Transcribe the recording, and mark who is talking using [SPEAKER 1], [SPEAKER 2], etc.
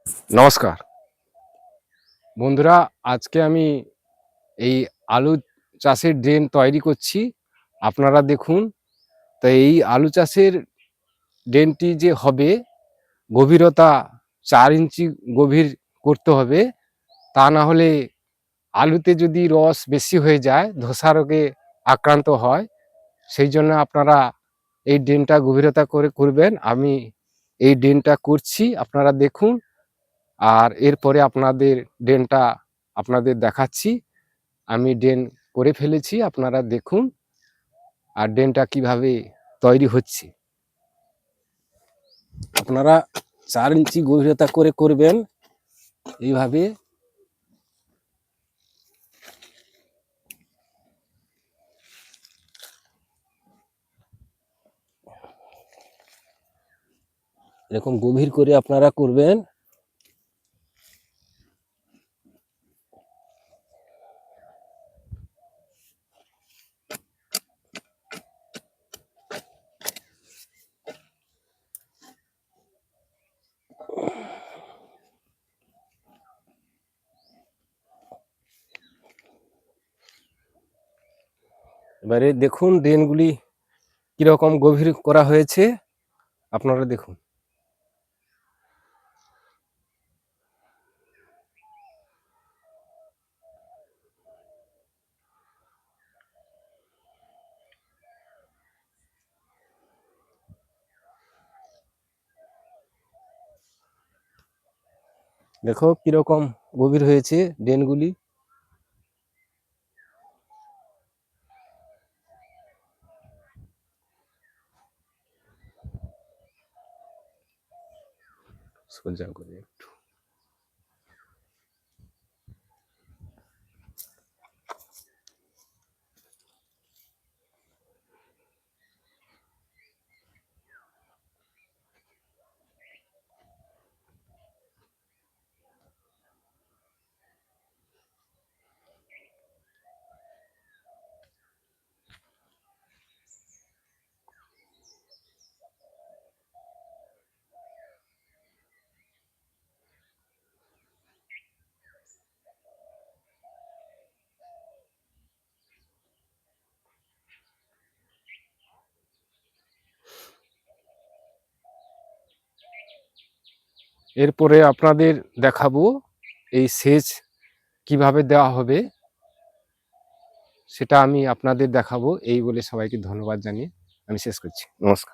[SPEAKER 1] নমস্কার বন্ধুরা, আজকে আমি এই আলু চাষের ড্রেন তৈরি করছি। আপনারা দেখুন। তো এই আলু চাষের ড্রেনটি যে হবে, গভীরতা 4 ইঞ্চি গভীর করতে হবে। তা না হলে আলুতে যদি রস বেশি হয়ে যায়, ধসা রোগে আক্রান্ত হয়। সেই জন্য আপনারা এই ড্রেনটা গভীরতা করে করবেন। আমি এই ড্রেনটা করছি, আপনারা দেখুন। আর এরপরে আপনাদের ড্রেনটা আপনাদের দেখাচ্ছি। আমি ড্রেন করে ফেলেছি, আপনারা দেখুন। আর ড্রেনটা কিভাবে তৈরি হচ্ছে, আপনারা 4 ইঞ্চি গভীরতা করে করবেন এইভাবে। এরকম গভীর করে আপনারা করবেন। এবারে দেখুন ড্রেনগুলি কিরকম গভীর করা হয়েছে, আপনারা দেখুন। দেখো কিরকম গভীর হয়েছে ড্রেনগুলি। সোজা করে একটু। এরপরে আপনাদের দেখাবো এই সেচ কিভাবে দেওয়া হবে, সেটা আমি আপনাদের দেখাবো। এই বলে সবাইকে ধন্যবাদ জানিয়ে আমি শেষ করছি। নমস্কার।